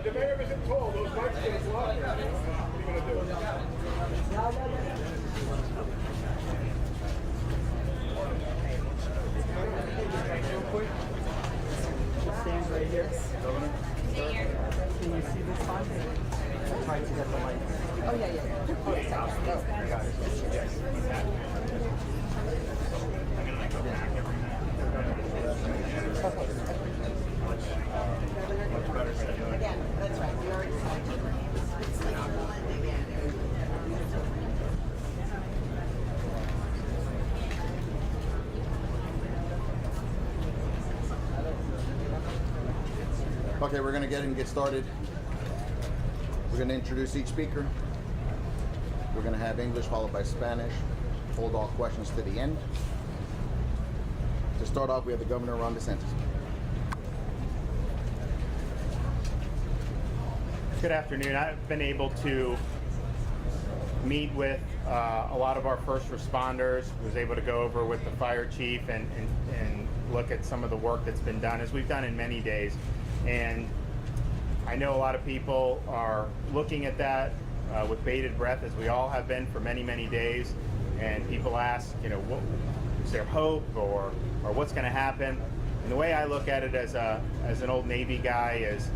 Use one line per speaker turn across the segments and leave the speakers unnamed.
The mayor isn't tall. Those mics are going to block her. What are you going to do?
Just stand right here. Governor. Can you see this sign? I'm trying to get the light. Oh, yeah.
Again, that's right. We already saw it's like one again.
Okay, we're going to get started. We're going to introduce each speaker. We're going to have English followed by Spanish. Hold all questions to the end. To start off, we have the Governor, DeSantis.
Good afternoon. I've been able to meet with a lot of our first responders. Was able to go over with the fire chief and look at some of the work that's been done, as we've done in many days. And I know a lot of people are looking at that with bated breath, as we all have been for many, many days. And people ask, what, is there hope or what's going to happen? And the way I look at it as an old Navy guy is,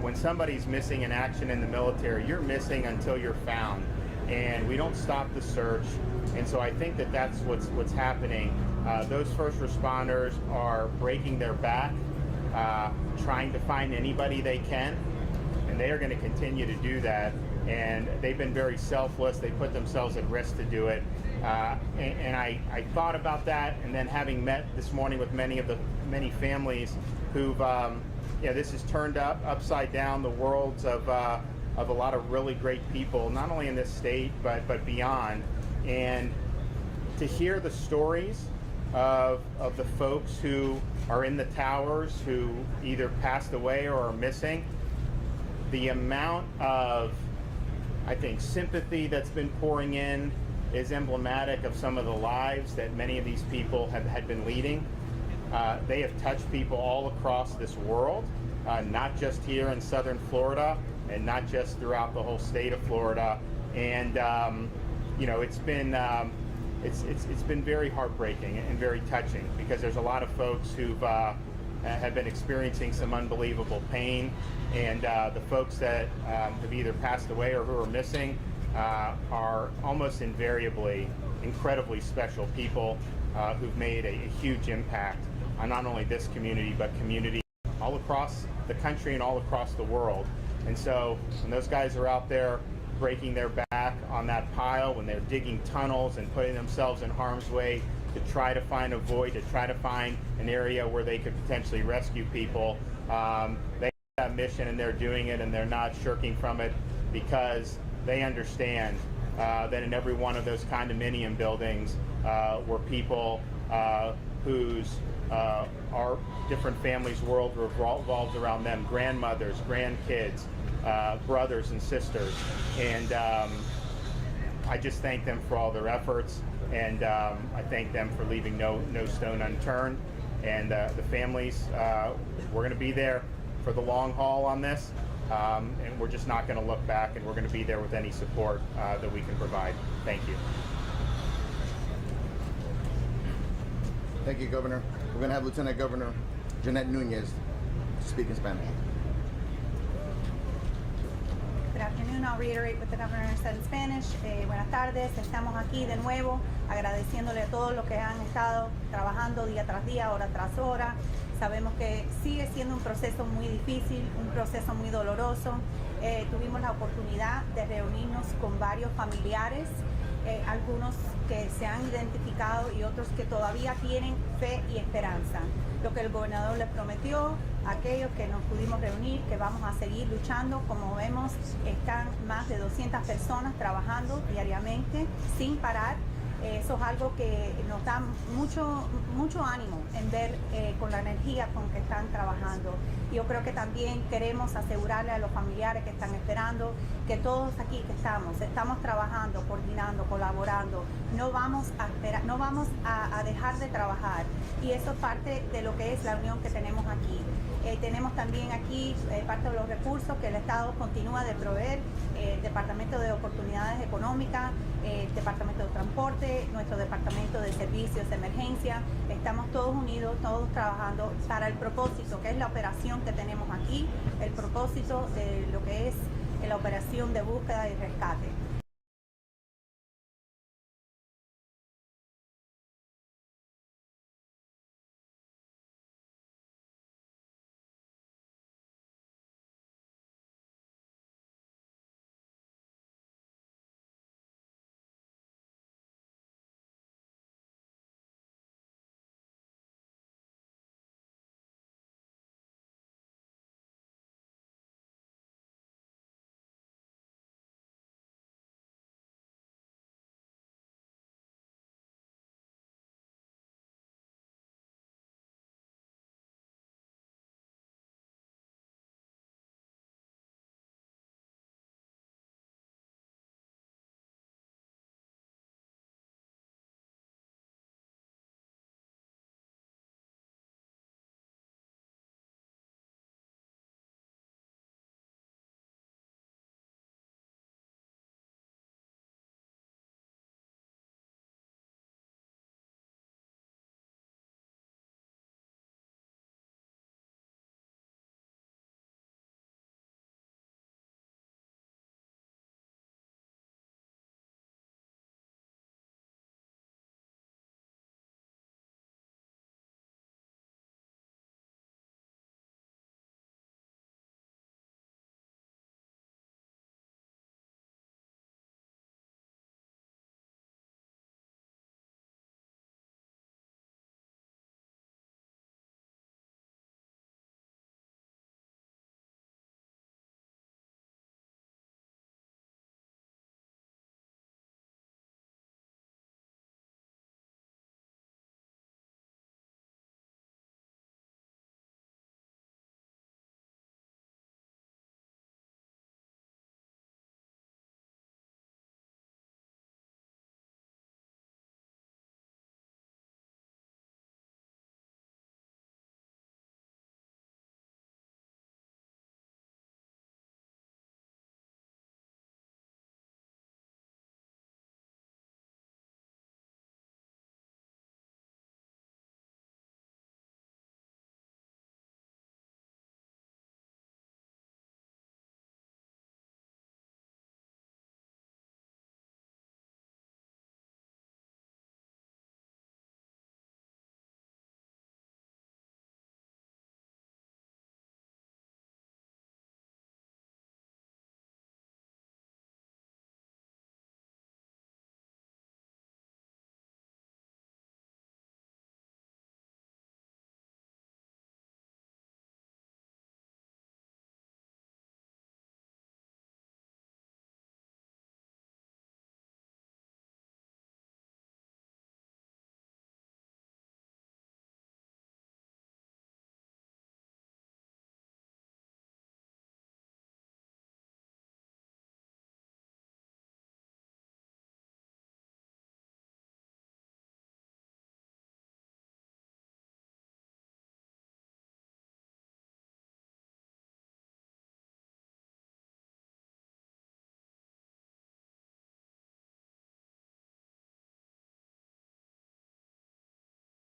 when somebody's missing in action in the military, you're missing until you're found, and we don't stop the search. And so I think that that's what's happening. Those first responders are breaking their back, trying to find anybody they can, and they are going to continue to do that. And they've been very selfless. They put themselves at risk to do it. And I thought about that, and then having met this morning with many families who've this has turned upside down the worlds of a lot of really great people, not only in this state but beyond. And to hear the stories of the folks who are in the towers who either passed away or are missing, the amount of, I think, sympathy that's been pouring in is emblematic of some of the lives that many of these people had been leading. They have touched people all across this world, not just here in southern Florida, and not just throughout the whole state of Florida. And it's been very heartbreaking and very touching, because there's a lot of folks who've have been experiencing some unbelievable pain, and the folks that have either passed away or who are missing are almost invariably incredibly special people who've made a huge impact on not only this community, but community all across the country and all across the world. And so when those guys are out there breaking their back on that pile, when they're digging tunnels and putting themselves in harm's way to try to find a void, to try to find an area where they could potentially rescue people, they have that mission, and they're doing it, and they're not shirking from it, because they understand that in every one of those condominium buildings were people whose our different families' world revolves around them, grandmothers, grandkids, brothers and sisters. And I just thank them for all their efforts, and I thank them for leaving no stone unturned. And the families, we're going to be there for the long haul on this, and we're just not going to look back, and we're going to be there with any support that we can provide. Thank you.
Thank you, Governor. We're going to have Lieutenant Governor Jeanette Nunez speak in Spanish.
Good afternoon. I'll reiterate what the governor said in Spanish. Buenas tardes. Estamos aquí de nuevo agradeciéndole a todos los que han estado trabajando día tras día, hora tras hora. Sabemos que sigue siendo un proceso muy difícil, un proceso muy doloroso. Tuvimos la oportunidad de reunirnos con varios familiares, algunos que se han identificado y otros que todavía tienen fe y esperanza. Lo que el gobernador les prometió a aquellos que nos pudimos reunir, que vamos a seguir luchando. Como vemos, están más de 200 personas trabajando diariamente sin parar. Eso es algo que nos da mucho ánimo en ver con la energía con que están trabajando. Yo creo que también queremos asegurarle a los familiares que están esperando que todos aquí que estamos trabajando, coordinando, colaborando, no vamos a dejar de trabajar, y eso es parte de lo que es la unión que tenemos aquí. Tenemos también aquí parte de los recursos que el Estado continúa de proveer, el Departamento de Oportunidades Económicas, el Departamento de Transporte, nuestro Departamento de Servicios de Emergencia. Estamos todos unidos, todos trabajando para el propósito, que es la operación que tenemos aquí, el propósito de lo que es la operación de búsqueda y rescate.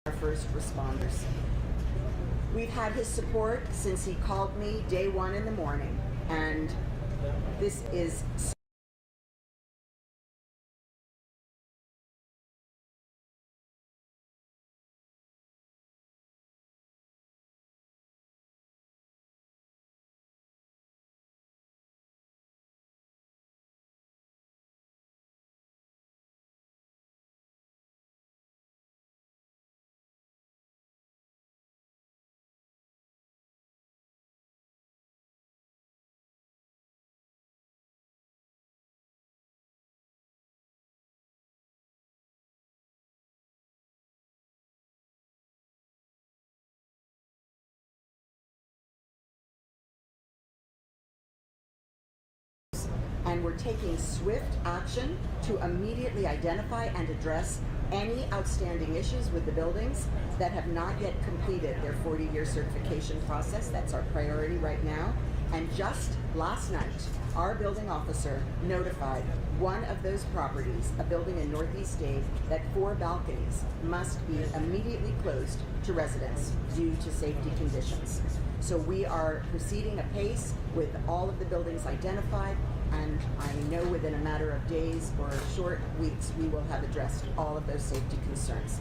Our first responders. We've had his support since he called me day one in the morning, and this is and we're taking swift action to immediately identify and address any outstanding issues with the buildings that have not yet completed their 40-year certification process. That's our priority right now. And just last night, our building officer notified one of those properties, a building in Northeast Dade, that 4 balconies must be immediately closed to residents due to safety conditions. So we are proceeding apace with all of the buildings identified, and I know within a matter of days or short weeks we will have addressed all of those safety concerns.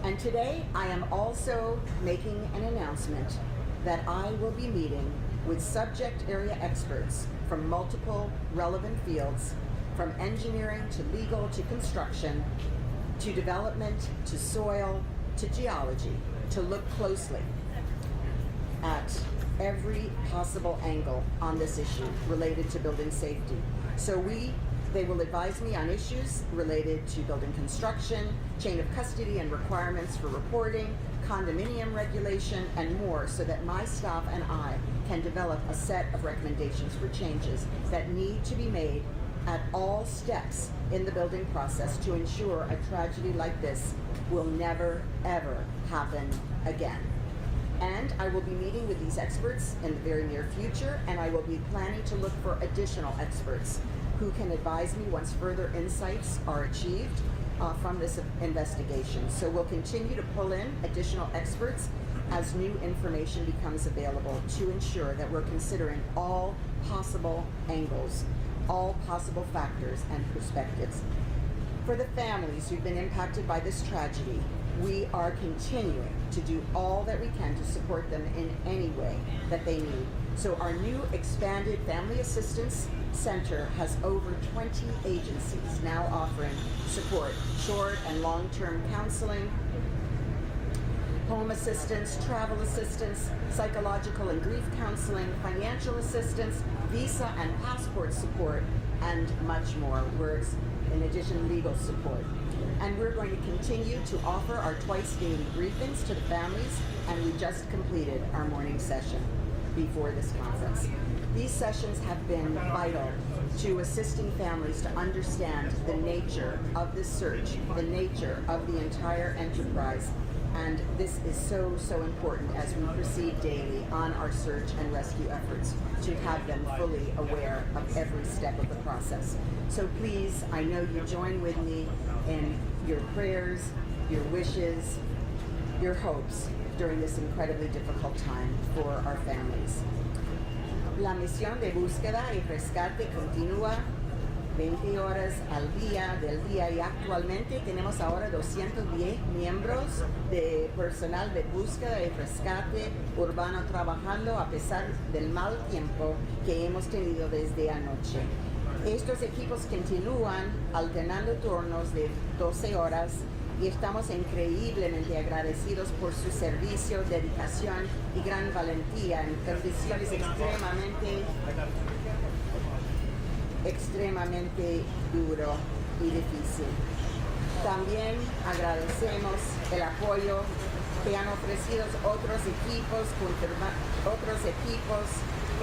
And today I am also making an announcement that I will be meeting with subject area experts from multiple relevant fields, from engineering to legal to construction, to development, to soil, to geology, to look closely at every possible angle on this issue related to building safety. So they will advise me on issues related to building construction, chain of custody and requirements for reporting, condominium regulation, and more, so that my staff and I can develop a set of recommendations for changes that need to be made at all steps in the building process to ensure a tragedy like this will never, ever happen again. And I will be meeting with these experts in the very near future, and I will be planning to look for additional experts who can advise me once further insights are achieved from this investigation. So we'll continue to pull in additional experts as new information becomes available to ensure that we're considering all possible angles, all possible factors and perspectives. For the families who've been impacted by this tragedy, we are continuing to do all that we can to support them in any way that they need. So our new expanded Family Assistance Center has over 20 agencies now offering support, short and long-term counseling, home assistance, travel assistance, psychological and grief counseling, financial assistance, visa and passport support, and much more. In addition, legal support. And we're going to continue to offer our twice daily briefings to the families, and we just completed our morning session before this conference. These sessions have been vital to assisting families to understand the nature of this search, the nature of the entire enterprise, and this is so, so important as we proceed daily on our search and rescue efforts to have them fully aware of every step of the process. So please, I know you join with me in your prayers, your wishes, your hopes during this incredibly difficult time for our families. La misión de búsqueda y rescate continúa 20 horas al día del día, y actualmente tenemos ahora 210 miembros de personal de búsqueda y rescate urbano trabajando a pesar del mal tiempo que hemos tenido desde anoche. Estos equipos continúan alternando turnos de 12 horas y estamos increíblemente agradecidos por su servicio, dedicación y gran valentía en condiciones extremadamente duro y difícil. También agradecemos el apoyo que han ofrecido otros equipos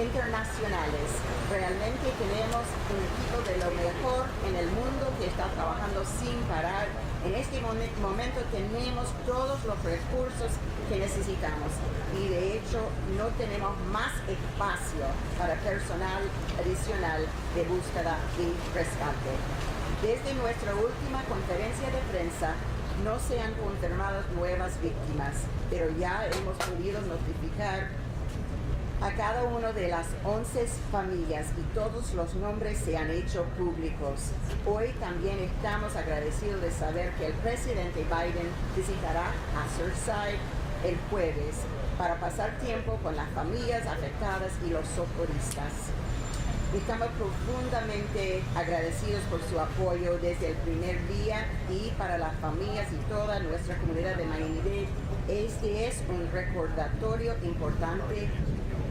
internacionales. Realmente tenemos un equipo de lo mejor en el mundo que está trabajando sin parar. En este momento tenemos todos los recursos que necesitamos y de hecho no tenemos más espacio para personal adicional de búsqueda y rescate. Desde nuestra última conferencia de prensa no se han confirmado nuevas víctimas, pero ya hemos podido notificar a cada una de las 11 familias y todos los nombres se han hecho públicos. Hoy también estamos agradecidos de saber que el presidente Biden visitará a Surfside el jueves para pasar tiempo con las familias afectadas y los socorristas. Estamos profundamente agradecidos por su apoyo desde el primer día y para las familias y toda nuestra comunidad de Miami-Dade. Este es un recordatorio importante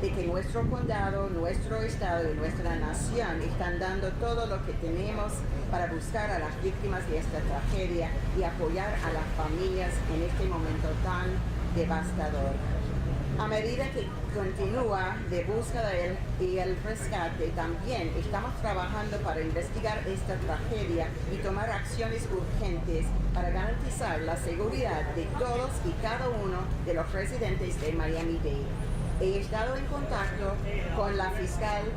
de que nuestro condado, nuestro estado y nuestra nación están dando todo lo que tenemos para buscar a las víctimas de esta tragedia y apoyar a las familias en este momento tan devastador. A medida que continúa de búsqueda y el rescate, también estamos trabajando para investigar esta tragedia y tomar acciones urgentes para garantizar la seguridad de todos y cada uno de los residentes de Miami-Dade. He estado en contacto con la fiscal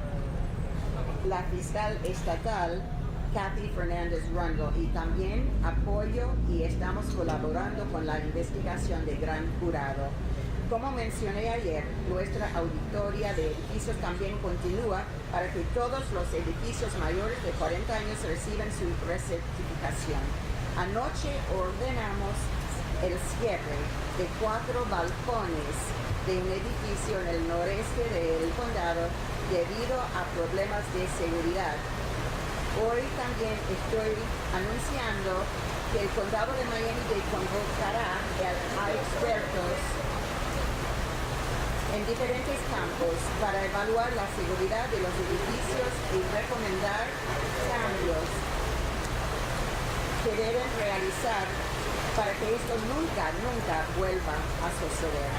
estatal Kathy Fernández Rundle y también apoyo y estamos colaborando con la investigación de gran jurado. Como mencioné ayer, nuestra auditoría de edificios también continúa para que todos los edificios mayores de 40 años reciban su recertificación. Anoche ordenamos el cierre de 4 balcones de un edificio en el noreste del condado debido a problemas de seguridad. Hoy también estoy anunciando que el condado de Miami-Dade convocará a expertos en diferentes campos para evaluar la seguridad de los edificios y recomendar cambios que deben realizar para que esto nunca vuelva a suceder.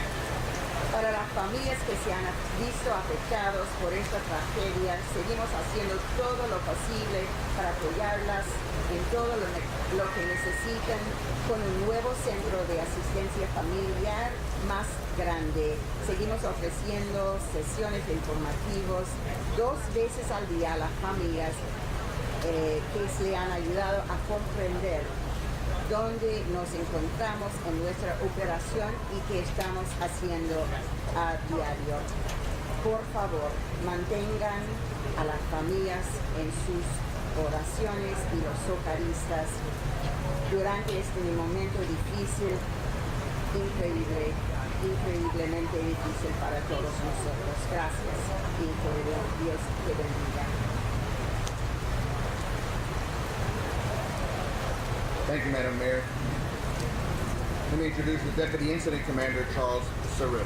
Para las familias que se han visto afectados por esta tragedia, seguimos haciendo todo lo posible para apoyarlas en todo lo que necesitan con un nuevo centro de asistencia familiar más grande. Seguimos ofreciendo sesiones informativos 2 veces al día a las familias que se han ayudado a comprender dónde nos encontramos en nuestra operación y qué estamos haciendo a diario. Por favor, mantengan a las familias en sus oraciones y los socorristas durante este momento difícil, increíblemente difícil para todos nosotros. Gracias y que Dios te bendiga.
Thank you, Madam Mayor. Let me introduce the Deputy Incident Commander, Charles Cirillo.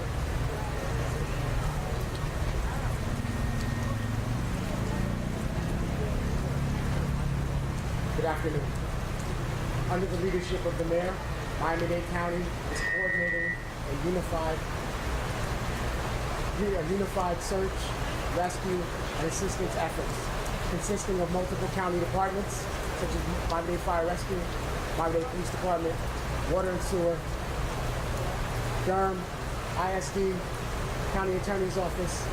Good afternoon. Under the leadership of the Mayor, Miami-Dade County is coordinating a unified search, rescue, and assistance efforts consisting of multiple county departments such as Miami-Dade Fire Rescue, Miami-Dade Police Department, Water and Sewer, Durham, ISD, County Attorney's Office,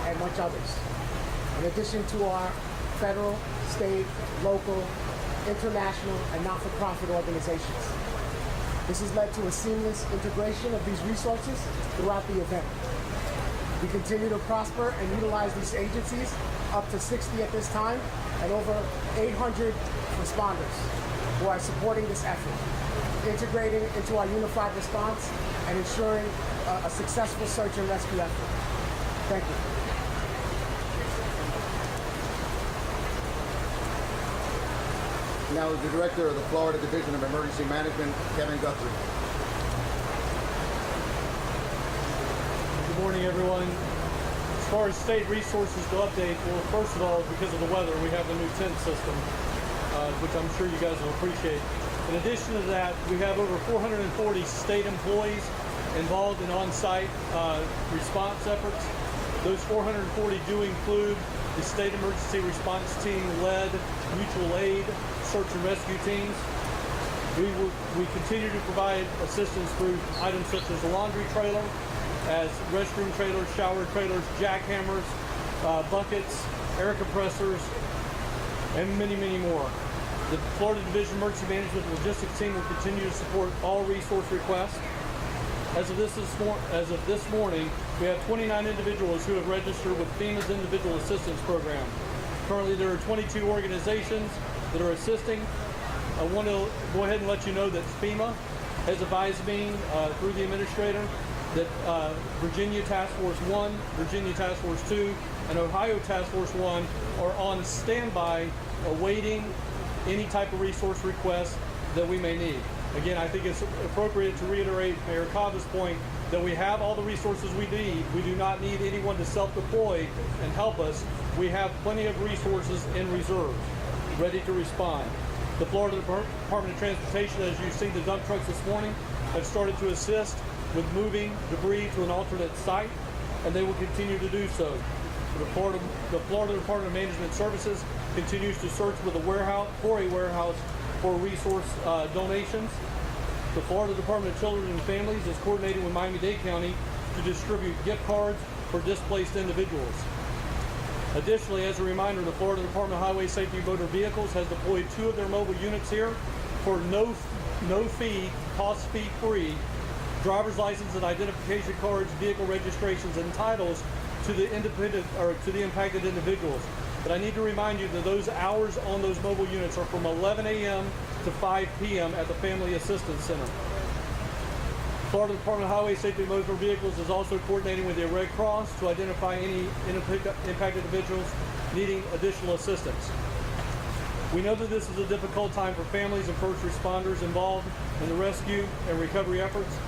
and much others. In addition to our federal, state, local, international, and not-for-profit organizations. This has led to a seamless integration of these resources throughout the event. We continue to prosper and utilize these agencies, up to 60 at this time, and over 800 responders who are supporting this effort, integrating into our unified response and ensuring a successful search and rescue effort. Thank you.
Now, the Director of the Florida Division of Emergency Management, Kevin Guthrie.
Good morning, everyone. As far as state resources to update, well, first of all, because of the weather, we have a new tent system, which I'm sure you guys will appreciate. In addition to that, we have over 440 state employees involved in on-site response efforts. Those 440 do include the state emergency response team led mutual aid search and rescue teams. We continue to provide assistance through items such as the laundry trailer, as restroom trailers, shower trailers, jackhammers, buckets, air compressors, and many, many more. The Florida Division of Emergency Management Logistics Team will continue to support all resource requests. As of this morning, we have 29 individuals who have registered with FEMA's Individual Assistance Program. Currently, there are 22 organizations that are assisting. I want to go ahead and let you know that FEMA has advised me through the administrator that Virginia Task Force 1, Virginia Task Force 2, and Ohio Task Force 1 are on standby awaiting any type of resource request that we may need. Again, I think it's appropriate to reiterate Mayor Cava's point that we have all the resources we need. We do not need anyone to self-deploy and help us. We have plenty of resources in reserve, ready to respond. The Florida Department of Transportation, as you've seen the dump trucks this morning, have started to assist with moving debris to an alternate site, and they will continue to do so. The Florida Department of Management Services continues to search for a warehouse for resource donations. The Florida Department of Children and Families is coordinating with Miami-Dade County to distribute gift cards for displaced individuals. Additionally, as a reminder, the Florida Department of Highway Safety and Motor Vehicles has deployed 2 of their mobile units here for no fee, cost fee free, driver's license and identification cards, vehicle registrations, and titles to the impacted individuals. But I need to remind you that those hours on those mobile units are from 11 a.m. to 5 p.m. at the Family Assistance Center. Florida Department of Highway Safety and Motor Vehicles is also coordinating with the Red Cross to identify any impacted individuals needing additional assistance. We know that this is a difficult time for families and first responders involved in the rescue and recovery efforts.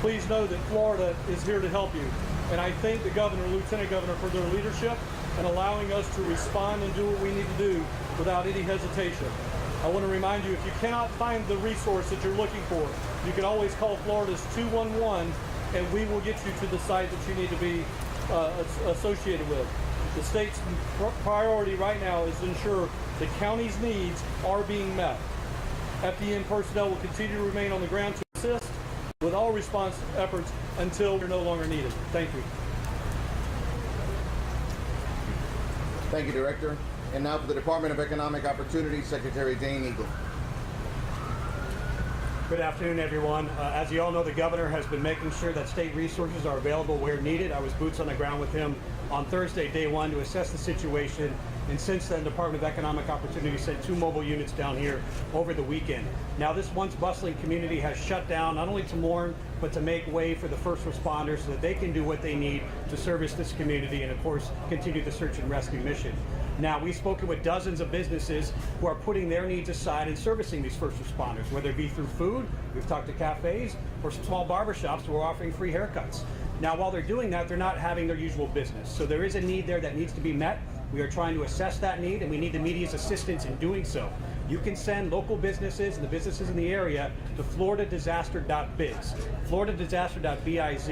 Please know that Florida is here to help you, and I thank the Governor, Lieutenant Governor, for their leadership and allowing us to respond and do what we need to do without any hesitation. I want to remind you, if you cannot find the resource that you're looking for, you can always call Florida's 211 and we will get you to the site that you need to be associated with. The state's priority right now is to ensure the county's needs are being met. FDN personnel will continue to remain on the ground to assist with all response efforts until they're no longer needed. Thank you.
Thank you, Director. And now for the Department of Economic Opportunity, Secretary Dane Eagle.
Good afternoon, everyone. As you all know, the governor has been making sure that state resources are available where needed. I was boots on the ground with him on Thursday, day one, to assess the situation. And since then, the Department of Economic Opportunity sent 2 mobile units down here over the weekend. Now, this once bustling community has shut down, not only to mourn, but to make way for the first responders so that they can do what they need to service this community and, of course, continue the search and rescue mission. Now, we've spoken with dozens of businesses who are putting their needs aside and servicing these first responders, whether it be through food, we've talked to cafes, or small barbershops who are offering free haircuts. Now, while they're doing that, they're not having their usual business. So there is a need there that needs to be met. We are trying to assess that need, and we need the media's assistance in doing so. You can send local businesses and the businesses in the area to floridadisaster.biz, floridadisaster.biz.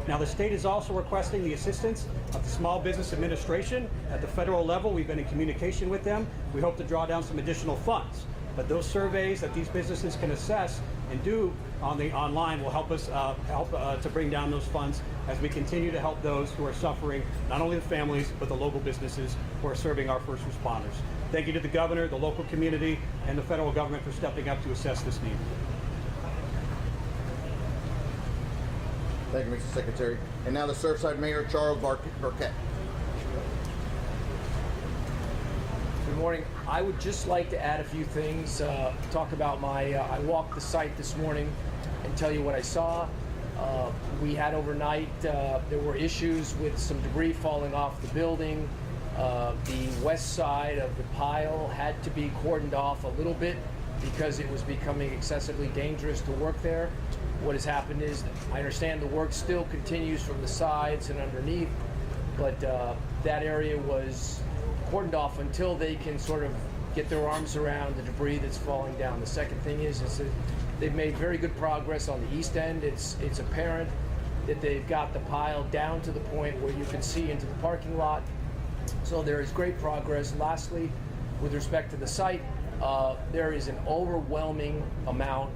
Now, the state is also requesting the assistance of the Small Business Administration. At the federal level, we've been in communication with them. We hope to draw down some additional funds. But those surveys that these businesses can assess and do online will help us to bring down those funds as we continue to help those who are suffering, not only the families, but the local businesses who are serving our first responders. Thank you to the governor, the local community, and the federal government for stepping up to assess this need.
Thank you, Mr. Secretary. And now the Surfside Mayor, Charles Burkett.
Good morning. I would just like to add a few things, talk about I walked the site this morning and tell you what I saw. We had overnight, there were issues with some debris falling off the building. The west side of the pile had to be cordoned off a little bit because it was becoming excessively dangerous to work there. What has happened is, I understand the work still continues from the sides and underneath, but that area was cordoned off until they can sort of get their arms around the debris that's falling down. The second thing is that they've made very good progress on the east end. It's apparent that they've got the pile down to the point where you can see into the parking lot. So there is great progress. Lastly, with respect to the site, there is an overwhelming amount,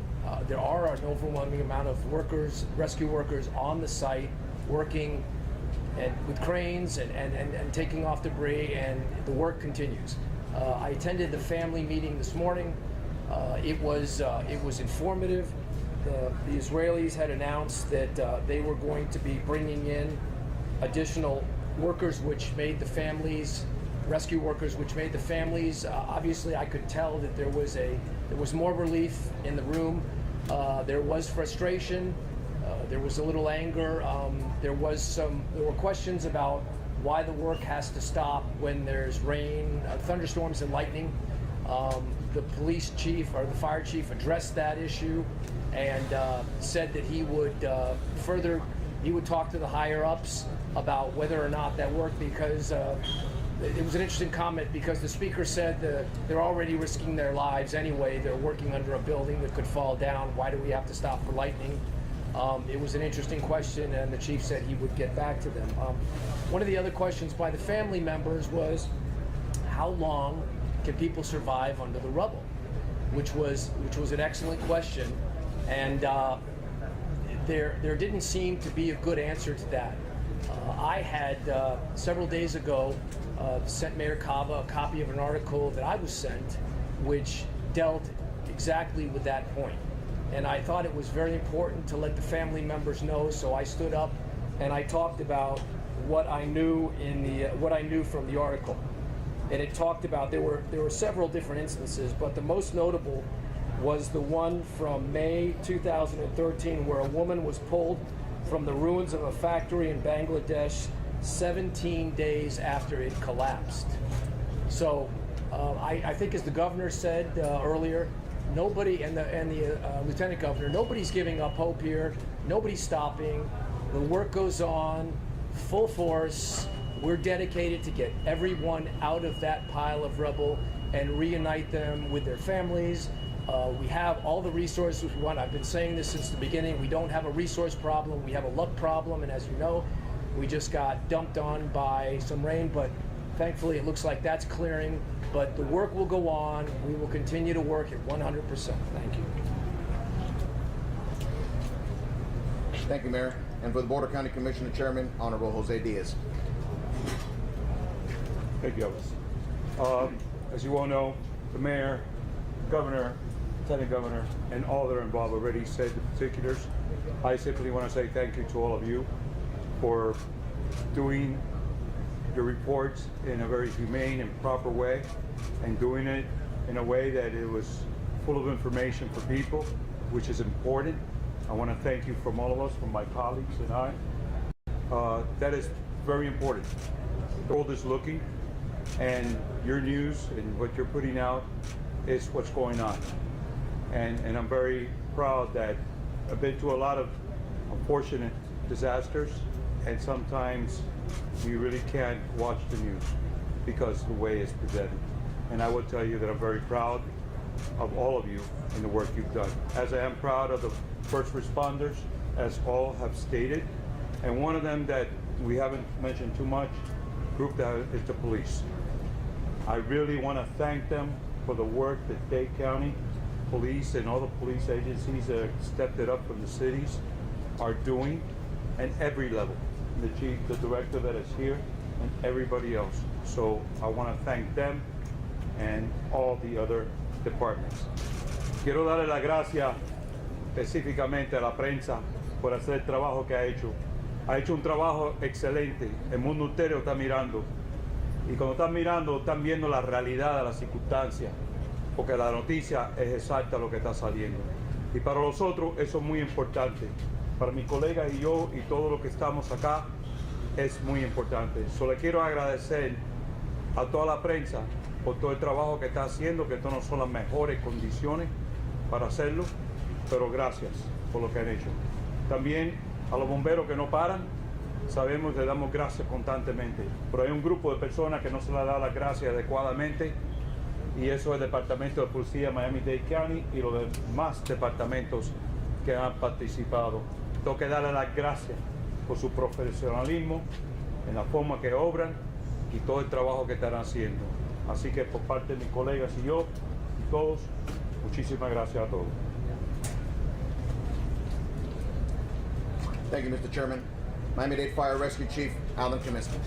there are an overwhelming amount of workers, rescue workers on the site working and with cranes and taking off debris, and the work continues. I attended the family meeting this morning. It was informative. The Israelis had announced that they were going to be bringing in additional workers, which made the families, rescue workers, which made the families. Obviously, I could tell that there was more relief in the room. There was frustration. There was a little anger. There were questions about why the work has to stop when there's rain, thunderstorms, and lightning. The police chief or the fire chief addressed that issue and said that he would talk to the higher ups about whether or not that worked, because it was an interesting comment, because the speaker said that they're already risking their lives anyway. They're working under a building that could fall down. Why do we have to stop for lightning? It was an interesting question, and the chief said he would get back to them. One of the other questions by the family members was, how long can people survive under the rubble? Which was an excellent question, and there didn't seem to be a good answer to that. I had several days ago sent Mayor Cava a copy of an article that I was sent, which dealt exactly with that point. And I thought it was very important to let the family members know, so I stood up and I talked about what I knew from the article. And it talked about, there were several different instances, but the most notable was the one from May 2013, where a woman was pulled from the ruins of a factory in Bangladesh 17 days after it collapsed. So I think, as the governor said earlier, nobody, and the lieutenant governor, nobody's giving up hope here. Nobody's stopping. The work goes on, full force. We're dedicated to get everyone out of that pile of rubble and reunite them with their families. We have all the resources we want. I've been saying this since the beginning. We don't have a resource problem. We have a luck problem. And as you know, we just got dumped on by some rain, but thankfully it looks like that's clearing. But the work will go on. We will continue to work at 100%. Thank you.
Thank you, Mayor. And for the Board of County Commissioner Chairman, Honorable Jose Diaz.
Thank you, Elvis. As you all know, the mayor, governor, lieutenant governor, and all that are involved already said the particulars. I simply want to say thank you to all of you for doing your reports in a very humane and proper way, and doing it in a way that it was full of information for people, which is important. I want to thank you from all of us, from my colleagues and I. That is very important. The world is looking, and your news and what you're putting out is what's going on. And I'm very proud that I've been to a lot of unfortunate disasters, and sometimes you really can't watch the news because the way it's presented. And I will tell you that I'm very proud of all of you and the work you've done. As I am proud of the first responders, as all have stated, and one of them that we haven't mentioned too much, group that is the police. I really want to thank them for the work that Dade County Police and all the police agencies that stepped it up from the cities are doing, and every level, the chief, the director that is here, and everybody else. So I want to thank them and all the other departments. Quiero darle las gracias específicamente a la prensa por hacer el trabajo que ha hecho. Ha hecho un trabajo excelente. El mundo entero está mirando. Y cuando están mirando, están viendo la realidad de las circunstancias, porque la noticia es exacta lo que está saliendo. Y para nosotros eso es muy importante. Para mis colegas y yo y todos los que estamos acá es muy importante. Solo quiero agradecer a toda la prensa por todo el trabajo que está haciendo, que estas no son las mejores condiciones para hacerlo, pero gracias por lo que han hecho. También a los bomberos que no paran, sabemos que le damos gracias constantemente, pero hay un grupo de personas que no se les da las gracias adecuadamente, y eso es el Departamento de Policía de Miami-Dade County y los demás departamentos que han participado. Tengo que darle las gracias por su profesionalismo, en la forma que obran y todo el trabajo que están haciendo. Así que por parte de mis colegas y yo y todos, muchísimas gracias a todos.
Thank you, Mr. Chairman. Miami-Dade Fire Rescue Chief Alan Comiskey.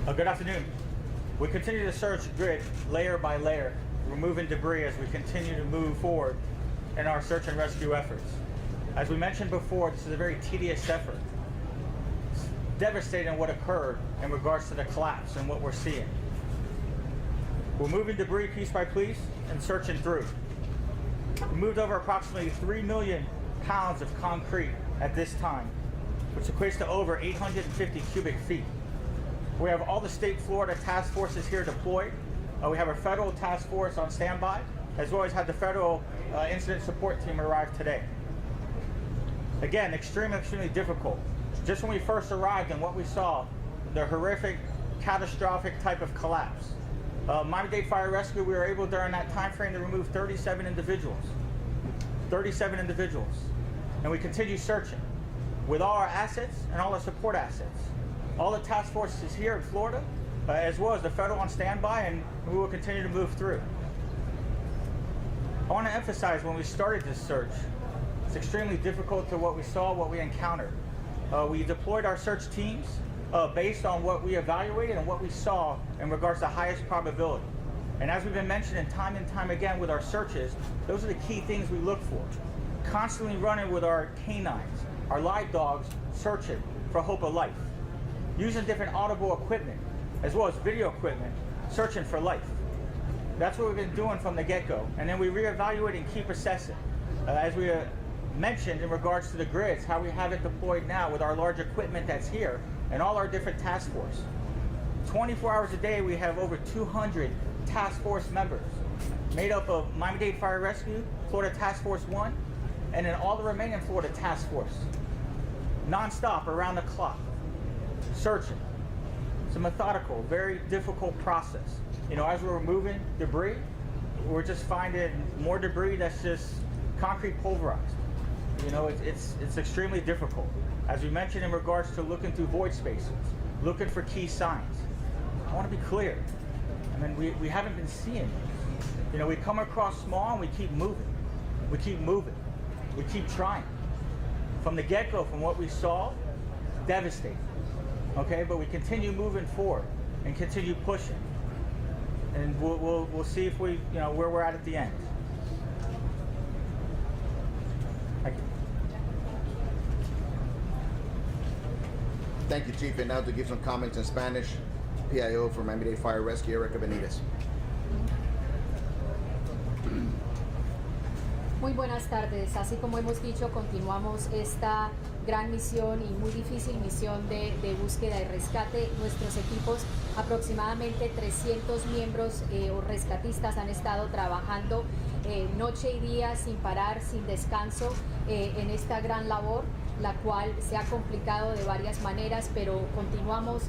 Good afternoon. We continue to search the grid layer by layer, removing debris as we continue to move forward in our search and rescue efforts. As we mentioned before, this is a very tedious effort. It's devastating what occurred in regards to the collapse and what we're seeing. We're moving debris piece by piece and searching through. We moved over approximately 3 million pounds of concrete at this time, which equates to over 850 cubic feet. We have all the state Florida task forces here deployed. We have a federal task force on standby, as well as had the federal incident support team arrive today. Again, extremely difficult. Just when we first arrived and what we saw, the horrific, catastrophic type of collapse. Miami-Dade Fire Rescue, we were able during that time frame to remove 37 individuals. 37 individuals. And we continue searching with all our assets and all our support assets. All the task forces here in Florida, as well as the federal on standby, and we will continue to move through. I want to emphasize when we started this search, it's extremely difficult to what we saw, what we encountered. We deployed our search teams based on what we evaluated and what we saw in regards to highest probability. And as we've been mentioning time and time again with our searches, those are the key things we look for. Constantly running with our canines, our live dogs, searching for hope of life. Using different audible equipment, as well as video equipment, searching for life. That's what we've been doing from the get-go. And then we reevaluate and keep assessing. As we mentioned in regards to the grids, how we have it deployed now with our large equipment that's here and all our different task force. 24 hours a day, we have over 200 task force members made up of Miami-Dade Fire Rescue, Florida Task Force 1, and then all the remaining Florida task force. Non-stop, around the clock, searching. It's a methodical, very difficult process. You know, as we're removing debris, we're just finding more debris that's just concrete pulverized. You know, it's extremely difficult. As we mentioned in regards to looking through void spaces, looking for key signs. I want to be clear. I mean, we haven't been seeing this. You know, we come across small and we keep moving. We keep moving. We keep trying. From the get-go, from what we saw, devastating. Okay, but we continue moving forward and continue pushing. And we'll see if we, you know, where we're at the end. Thank you.
Thank you, Chief. And now to give some comments in Spanish, PIO for Miami-Dade Fire Rescue, Erica Benitez.
Muy buenas tardes. Así como hemos dicho, continuamos esta gran misión y muy difícil misión de búsqueda y rescate. Nuestros equipos, aproximadamente 300 miembros o rescatistas han estado trabajando noche y día sin parar, sin descanso en esta gran labor, la cual se ha complicado de varias maneras, pero continuamos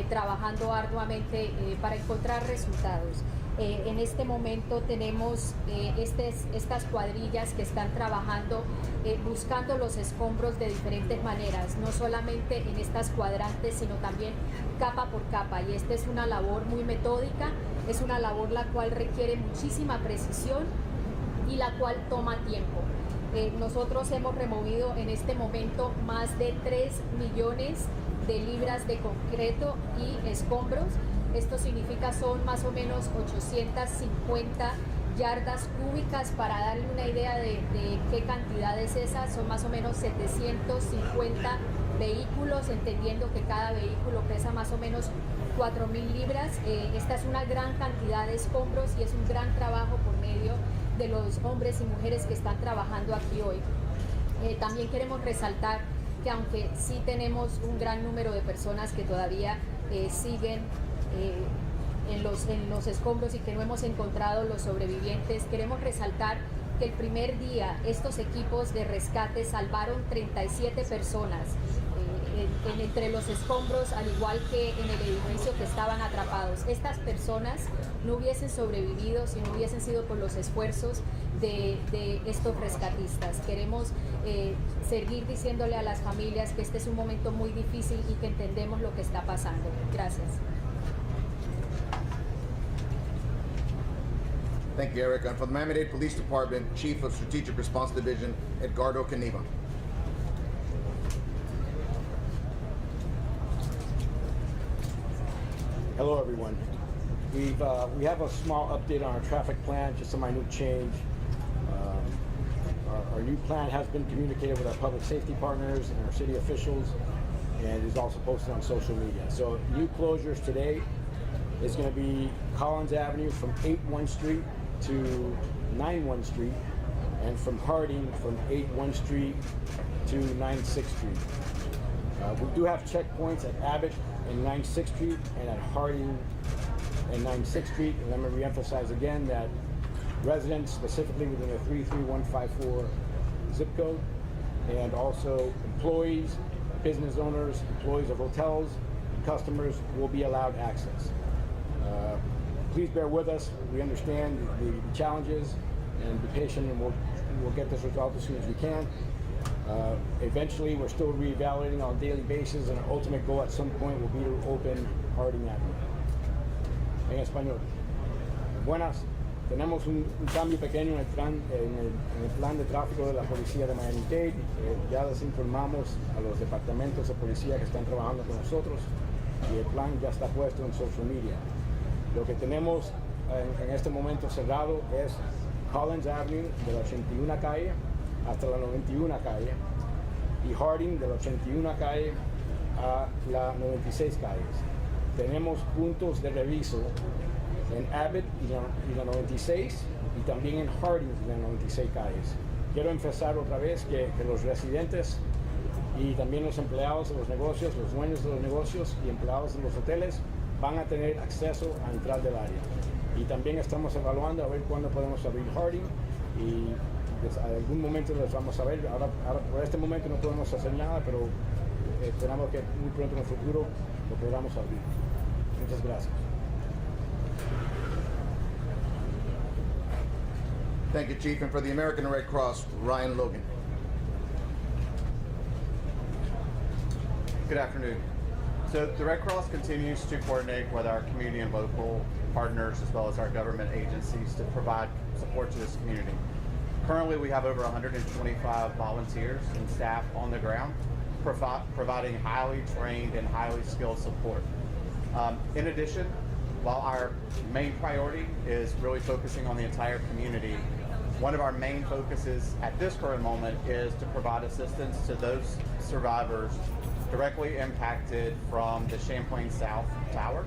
trabajando arduamente para encontrar resultados. En este momento tenemos estas cuadrillas que están trabajando buscando los escombros de diferentes maneras, no solamente en estas cuadrantes, sino también capa por capa. Y esta es una labor muy metódica, es una labor la cual requiere muchísima precisión y la cual toma tiempo. Nosotros hemos removido en este momento más de 3 millones de libras de concreto y escombros. Esto significa son más o menos 850 yardas cúbicas. Para darle una idea de qué cantidad es esa, son más o menos 750 vehículos, entendiendo que cada vehículo pesa más o menos 4.000 libras. Esta es una gran cantidad de escombros y es un gran trabajo por medio de los hombres y mujeres que están trabajando aquí hoy. También queremos resaltar que aunque sí tenemos un gran número de personas que todavía siguen en los escombros y que no hemos encontrado los sobrevivientes, queremos resaltar que el primer día estos equipos de rescate salvaron 37 personas entre los escombros, al igual que en el edificio que estaban atrapados. Estas personas no hubiesen sobrevivido si no hubiesen sido por los esfuerzos de estos rescatistas. Queremos seguir diciéndole a las familias que este es un momento muy difícil y que entendemos lo que está pasando. Gracias.
Thank you, Erica. And for the Miami-Dade Police Department, Chief of Strategic Response Division, Edgardo Caniva.
Hello, everyone. We have a small update on our traffic plan, just a minute change. Our new plan has been communicated with our public safety partners and our city officials, and is also posted on social media. So new closures today is going to be Collins Avenue from 8-1 Street to 9-1 Street, and from Harding from 8-1 Street to 9-6 Street. We do have checkpoints at Abbott and 9-6 Street and at Harding and 9-6 Street. And let me reemphasize again that residents specifically within the 33154 zip code, and also employees, business owners, employees of hotels, customers will be allowed access. please bear with us. We understand the challenges, and be patient, and we'll get this resolved as soon as we can. Eventually, we're still reevaluating on a daily basis, and our ultimate goal at some point will be to open Harding Avenue. En español. Buenas. Tenemos un cambio pequeño en el plan de tráfico de la policía de Miami-Dade. Ya les informamos a los departamentos de policía que están trabajando con nosotros y el plan ya está puesto en social media. Lo que tenemos en este momento cerrado es Collins Avenue de la 81 calle hasta la 91 calle y Harding de la 81 calle a la 96 calles. Tenemos puntos de reviso en Abbott y la 96 y también en Harding y la 96 calles. Quiero empezar otra vez que los residentes y también los empleados de los negocios, los dueños de los negocios y empleados de los hoteles van a tener acceso a entrar del área. Y también estamos evaluando a ver cuándo podemos abrir Harding y pues, a algún momento les vamos a ver. Ahora por este momento no podemos hacer nada, pero esperamos que muy pronto en el futuro lo podamos abrir. Muchas gracias.
Thank you, Chief. And for the American Red Cross, Ryan Logan.
Good afternoon. So the Red Cross continues to coordinate with our community and local partners as well as our government agencies to provide support to this community. Currently, we have over 125 volunteers and staff on the ground providing highly trained and highly skilled support. In addition, while our main priority is really focusing on the entire community, one of our main focuses at this current moment is to provide assistance to those survivors directly impacted from the Champlain South Tower.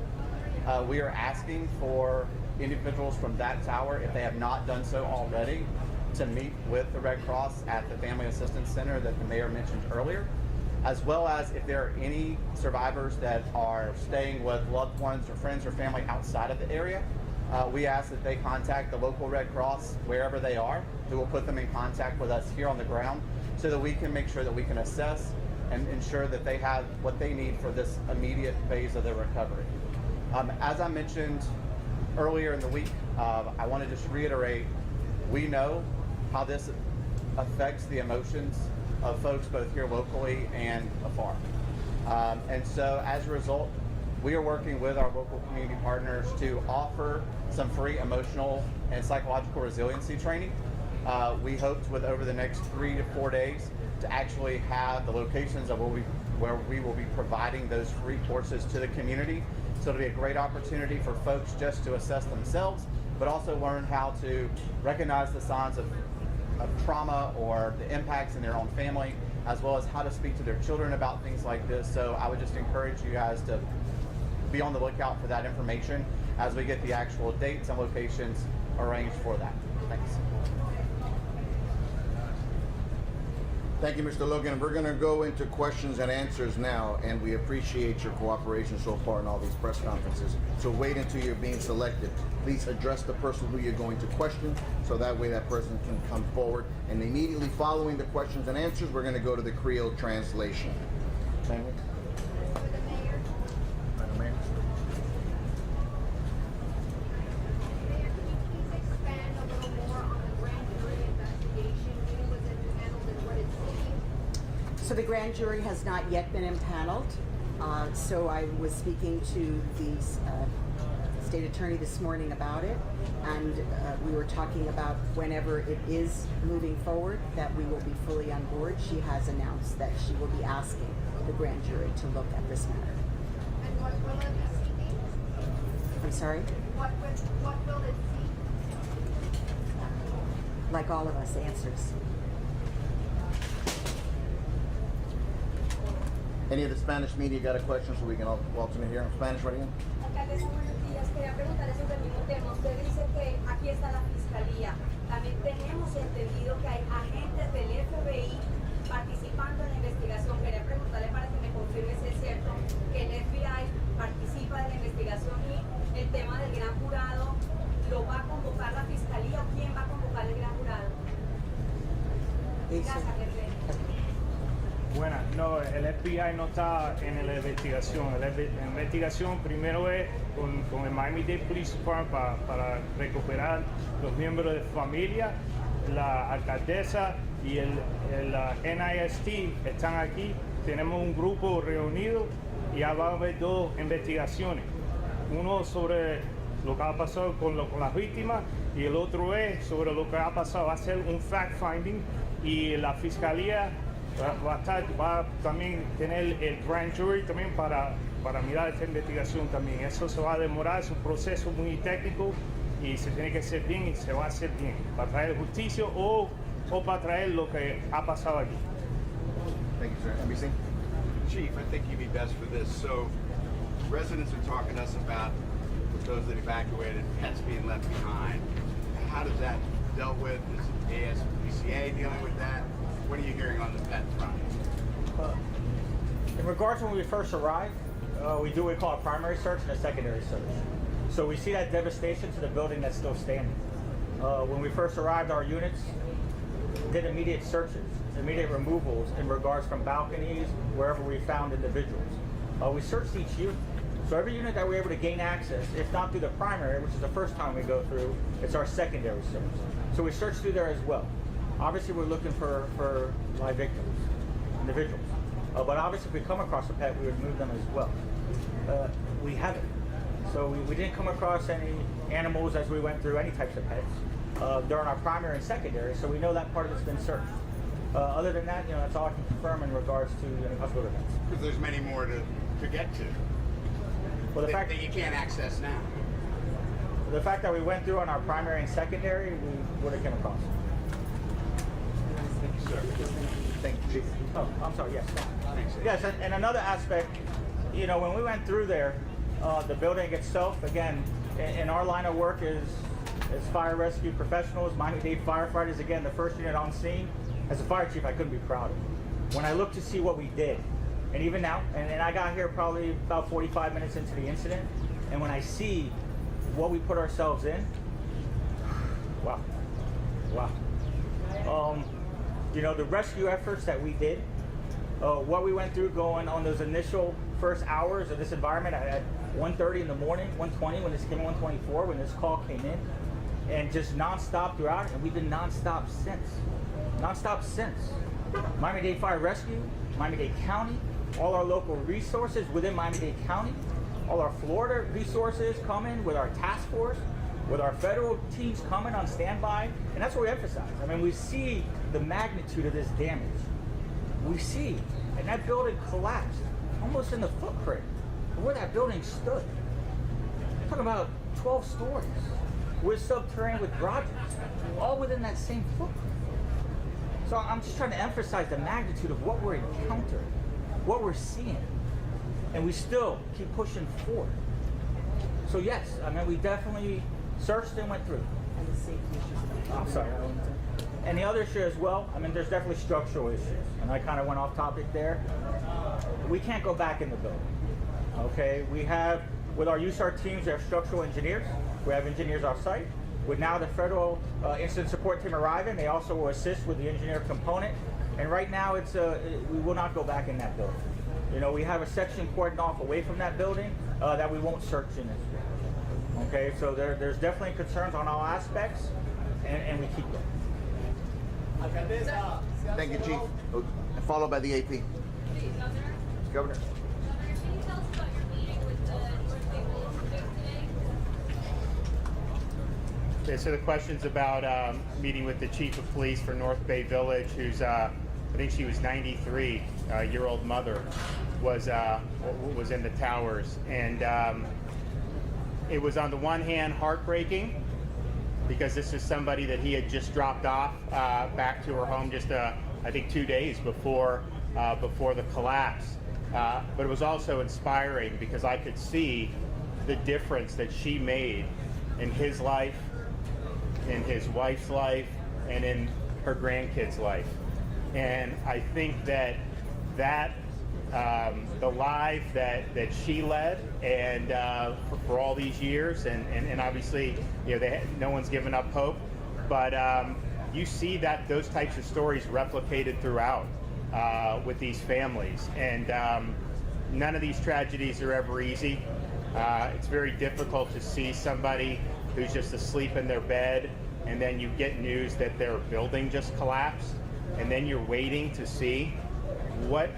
We are asking for individuals from that tower, if they have not done so already, to meet with the Red Cross at the Family Assistance Center that the mayor mentioned earlier, as well as if there are any survivors that are staying with loved ones or friends or family outside of the area. We ask that they contact the local Red Cross wherever they are, who will put them in contact with us here on the ground so that we can make sure that we can assess and ensure that they have what they need for this immediate phase of their recovery. As I mentioned earlier in the week, I want to just reiterate, we know how this affects the emotions of folks both here locally and afar. And so as a result, we are working with our local community partners to offer some free emotional and psychological resiliency training. We hoped with over the next 3 to 4 days to actually have the locations of where we will be providing those free courses to the community. So it'll be a great opportunity for folks just to assess themselves, but also learn how to recognize the signs of trauma or the impacts in their own family, as well as how to speak to their children about things like this. So I would just encourage you guys to be on the lookout for that information as we get the actual dates and locations arranged for that. Thanks.
Thank you, Mr. Logan. We're going to go into questions and answers now, and we appreciate your cooperation so far in all these press conferences. So wait until you're being selected. Please address the person who you're going to question, so that way that person can come forward. And immediately following the questions and answers, we're going to go to the Creole translation. Family? Madam Mayor.
So the grand jury has not yet been impaneled. So I was speaking to the state attorney this morning about it, and we were talking about whenever it is moving forward that we will be fully on board. She has announced that she will be asking the grand jury to look at this matter.
And what will it be seeking?
I'm sorry?
What will it seek?
Like all of us, answers.
Any of the Spanish media got a question, so we can alternate here in Spanish right here?
Alcaldesa, buenos días. Quería preguntarle sobre el mismo tema. Usted dice que aquí está la fiscalía. También tenemos entendido que hay agentes del FBI participando en la investigación. Quería preguntarle para que me confirme si es cierto que el FBI participa de la investigación y el tema del gran jurado lo va a convocar la fiscalía o quién va a convocar el gran jurado. Gracias, jefe.
Buenas.
No, el FBI no está en la investigación. La investigación primero es con el Miami-Dade Police Department para recuperar los miembros de familia. La alcaldesa y el NIST están aquí. Tenemos un grupo reunido y ya va a haber dos investigaciones. Uno sobre lo que ha pasado con las víctimas y el otro es sobre lo que ha pasado. Va a ser un fact-finding y la fiscalía va a también tener el grand jury también para mirar esta investigación también. Eso se va a demorar, es un proceso muy técnico y se tiene que hacer bien y se va a hacer bien para traer justicia o para traer lo que ha pasado aquí.
Thank you, sir. NBC?
Chief, I think you'd be best for this. So, residents are talking to us about, with those that evacuated, pets being left behind. How does that dealt with? Is ASPCA dealing with that? What are you hearing on the pet front?
In regards to when we first arrived, we do what we call a primary search and a secondary search. So we see that devastation to the building that's still standing. When we first arrived, our units did immediate searches, immediate removals in regards from balconies, wherever we found individuals. We searched each unit. So every unit that we're able to gain access, if not through the primary, which is the first time we go through, it's our secondary search. So we search through there as well. Obviously, we're looking for live victims, individuals. But obviously, if we come across a pet, we would move them as well. We haven't. So we didn't come across any animals as we went through any types of pets during our primary and secondary, so we know that part of it's been searched. Other than that, that's all I can confirm in regards to any possible events.
Because there's many more to get to.
Well, the fact
that you can't access now.
The fact that we went through on our primary and secondary, we would have come across.
Thank you, Chief.
Oh, I'm sorry, yes. Yes, and another aspect, when we went through there, the building itself, again, in our line of work is fire rescue professionals, Miami-Dade firefighters, again, the first unit on scene. As a fire chief, I couldn't be prouder. When I look to see what we did, and even now, and I got here probably about 45 minutes into the incident, and when I see what we put ourselves in, wow. The rescue efforts that we did, what we went through going on those initial first hours of this environment at 1:30 in the morning, 1:20 when this came in, 1:24 when this call came in, and just nonstop throughout it, and we've been nonstop since. Miami-Dade Fire Rescue, Miami-Dade County, all our local resources within Miami-Dade County, all our Florida resources coming with our task force, with our federal teams coming on standby, and that's what we emphasize. I mean, we see the magnitude of this damage. We see, and that building collapsed almost in the footprint of where that building stood. We're talking about 12 stories with subterranean, with garages, all within that same footprint. So I'm just trying to emphasize the magnitude of what we're encountering, what we're seeing, and we still keep pushing forward. So yes, I mean, we definitely searched and went through.
And the safety issues.
I'm sorry. And the other issue as well, I mean, there's definitely structural issues, and I kind of went off topic there. We can't go back in the building, okay? We have, with our USAR teams, we have structural engineers. We have engineers off site. With now the federal incident support team arriving, they also will assist with the engineer component. And right now, we will not go back in that building. We have a section cordoned off away from that building that we won't search in as well. Okay, so there's definitely concerns on all aspects, and we keep them.
Thank you, Chief. Followed by the AP. Governor.
Okay, so the question's about meeting with the chief of police for North Bay Village, who's I think she was 93, year-old mother, was in the towers, and it was on the one hand heartbreaking because this is somebody that he had just dropped off back to her home just I think 2 days before the collapse, but it was also inspiring because I could see the difference that she made in his life, in his wife's life, and in her grandkids' life. And I think that the life that she led, and for all these years, and obviously, no one's given up hope, but you see that those types of stories replicated throughout. with these families. And none of these tragedies are ever easy. It's very difficult to see somebody who's just asleep in their bed, and then you get news that their building just collapsed, and then you're waiting to see what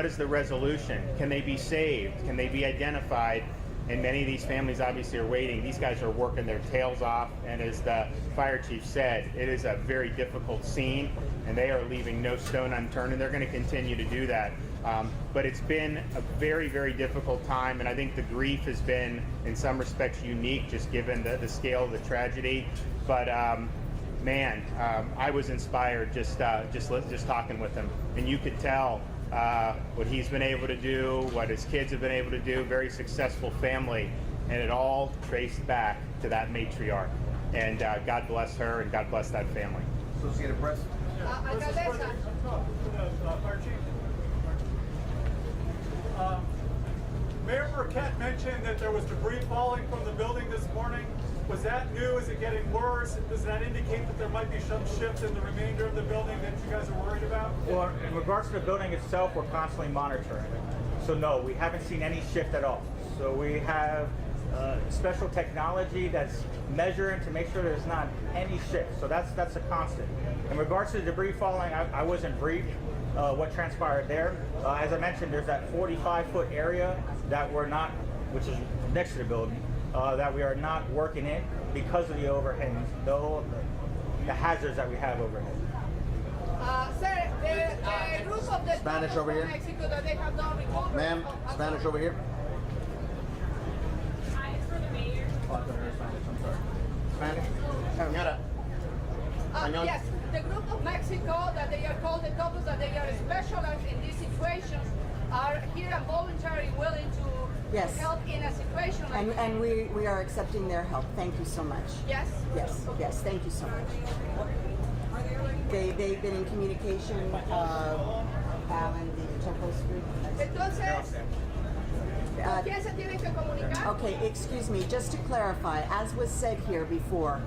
is the resolution? Can they be saved? Can they be identified? And many of these families obviously are waiting. These guys are working their tails off, and as the fire chief said, it is a very difficult scene, and they are leaving no stone unturned, and they're going to continue to do that. But it's been a very, very difficult time, and I think the grief has been, in some respects, unique, just given the scale of the tragedy. But man, I was inspired just talking with him, and you could tell what he's been able to do, what his kids have been able to do. Very successful family, and it all traced back to that matriarch. And God bless her, and God bless that family.
Associated Press.
Mayor Burkett mentioned that there was debris falling from the building this morning. Was that new? Is it getting worse? Does that indicate that there might be some shift in the remainder of the building that you guys are worried about?
Well, in regards to the building itself, we're constantly monitoring it. So no, we haven't seen any shift at all. So we have special technology that's measuring to make sure there's not any shift. So that's a constant. In regards to the debris falling, I wasn't briefed what transpired there. As I mentioned, there's that 45-foot area that we're not, which is next to the building, that we are not working in because of the overhangs, the hazards that we have overhead.
Sir, the group of the
Spanish over here.
Mexico that they have not recovered.
Ma'am, Spanish over here.
It's for the mayor.
Spanish. Señora.
Yes, the group of Mexico that they are called the couples that they are specialized in these situations are here and voluntarily willing to
Yes.
help in a situation like this.
And we are accepting their help. Thank you so much.
Yes?
Yes, thank you so much. They've been in communication, Alan, the Choco Street.
Entonces, ¿con quién se tienen que comunicar?
Okay, excuse me, just to clarify, as was said here before,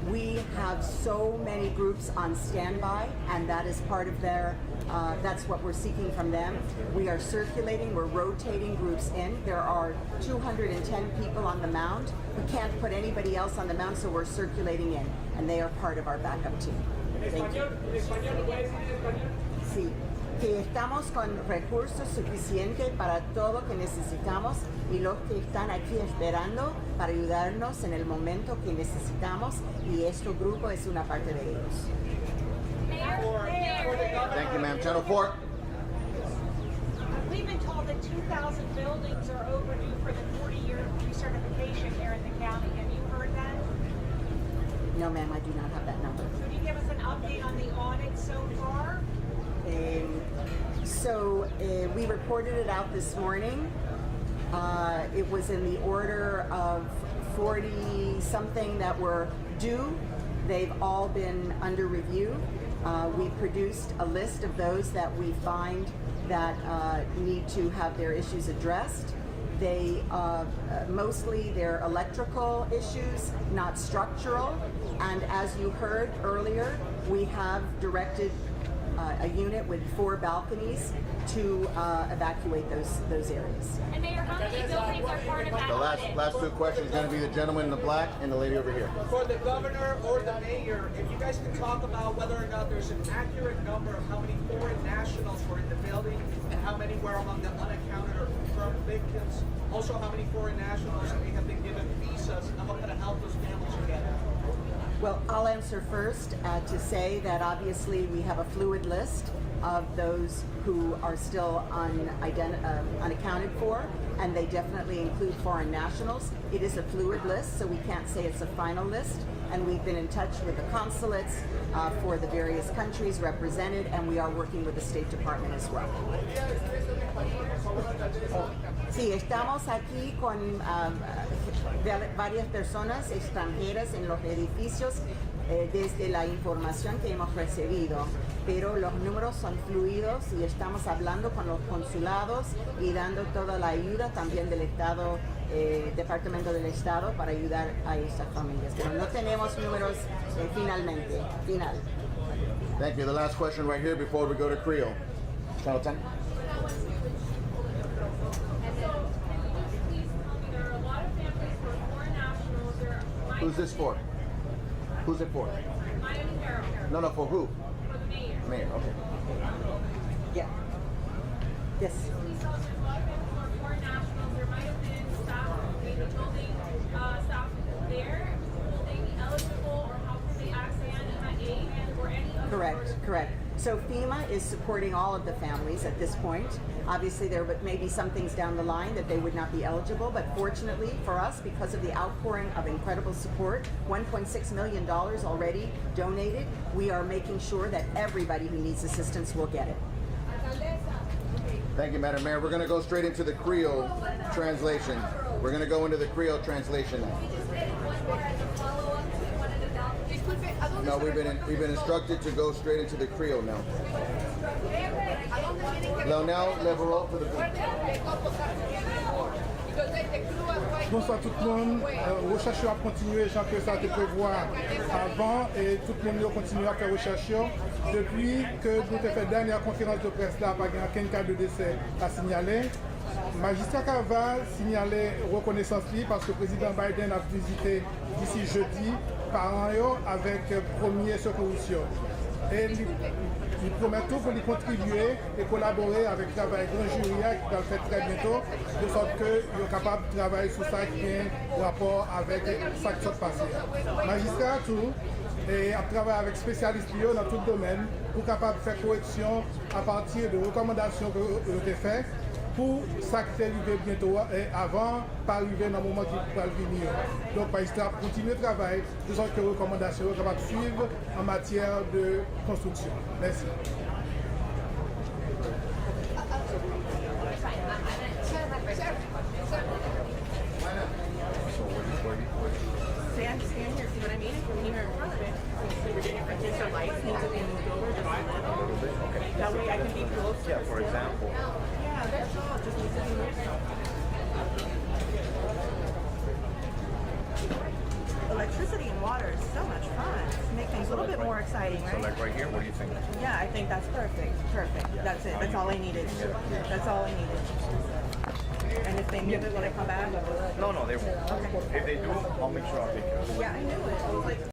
we have so many groups on standby, and that is part of their, that's what we're seeking from them. We are circulating, we're rotating groups in. There are 210 people on the mound. We can't put anybody else on the mound, so we're circulating in, and they are part of our backup team. Thank you. Sí, que estamos con recursos suficientes para todo lo que necesitamos y los que están aquí esperando para ayudarnos en el momento que necesitamos, y este grupo es una parte de ellos.
Thank you, ma'am. Channel 4.
We've been told that 2,000 buildings are overdue for the 40-year recertification here in the county. Have you heard that?
No, ma'am, I do not have that number.
Could you give us an update on the audit so far?
We reported it out this morning. It was in the order of 40-something that were due. They've all been under review. We produced a list of those that we find that need to have their issues addressed. They mostly they're electrical issues, not structural. And as you heard earlier, we have directed a unit with 4 balconies to evacuate those areas.
And Mayor, how many buildings are part of that
The
audit?
last 2 questions are going to be the gentleman in the black and the lady over here.
For the governor or the mayor, if you guys can talk about whether or not there's an accurate number of how many foreign nationals were in the building and how many were among the unaccounted or confirmed victims. Also, how many foreign nationals may have been given visas and what kind of help those families are getting.
Well, I'll answer first to say that obviously we have a fluid list of those who are still unaccounted for, and they definitely include foreign nationals. It is a fluid list, so we can't say it's a final list, and we've been in touch with the consulates for the various countries represented, and we are working with the State Department as well. Sí, estamos aquí con varias personas extranjeras en los edificios desde la información que hemos recibido, pero los números son fluidos y estamos hablando con los consulados y dando toda la ayuda también del Estado, Departamento del Estado, para ayudar a estas familias. Pero no tenemos números final.
Thank you. The last question right here before we go to Creole. Channel 10. Who's this for? Who's it for? No, for who?
For the mayor.
Mayor, okay.
Yeah. Yes.
Please tell us there's a lot of families who are foreign nationals. There might have been staff in the building, staff there. Will they be eligible, or how can they access FEMA aid or any other
Correct, correct. So FEMA is supporting all of the families at this point. Obviously, there may be some things down the line that they would not be eligible, but fortunately for us, because of the outpouring of incredible support, $1.6 million already donated, we are making sure that everybody who needs assistance will get it.
Thank you, Madam Mayor. We're going to go straight into the Creole translation. We're going to go into the Creole translation now. No, we've been instructed to go straight into the Creole now. Leonel Leverot for the
Bonsoir tout le monde. Recherche a continué, Jean que ça te prévoit avant, et tout le monde a continué à faire recherche. Depuis que nous avons fait la dernière conférence de presse là, pas aucun cas de décès à signaler. Magistrat va signaler reconnaissance parce que le président Biden a visité d'ici jeudi par an avec premier secours. Et il promet tout pour y contribuer et collaborer avec le travail grand jury qui va le faire très bientôt, de sorte qu'il est capable de travailler sur ça qui a rapport avec ça qui s'est passé. Magistrat tout, et à travailler avec spécialistes dans tout le domaine pour capable de faire correction à partir de recommandations que vous avez faites pour ça qui est arrivé bientôt et avant, pas arriver dans le moment qui va venir. Donc, magistrat continue le travail, de sorte que les recommandations sont capables de suivre en matière de construction. Merci.
Say, I'm just standing here, see what I mean? If you're here in front of it, just the lights need to be moved over just a little bit. That way I can be closer.
Yeah, for example.
Yeah, that's all. Just needs to be moved. Electricity and water is so much fun. Make things a little bit more exciting, right?
So like right here, what do you think?
Yeah, I think that's perfect. Perfect. That's it. That's all I needed. That's all I needed. And if they move it when I come back?
No, they won't.
Okay.
If they do, I'll make sure I'll take care of it.
Yeah, I knew it. I was like,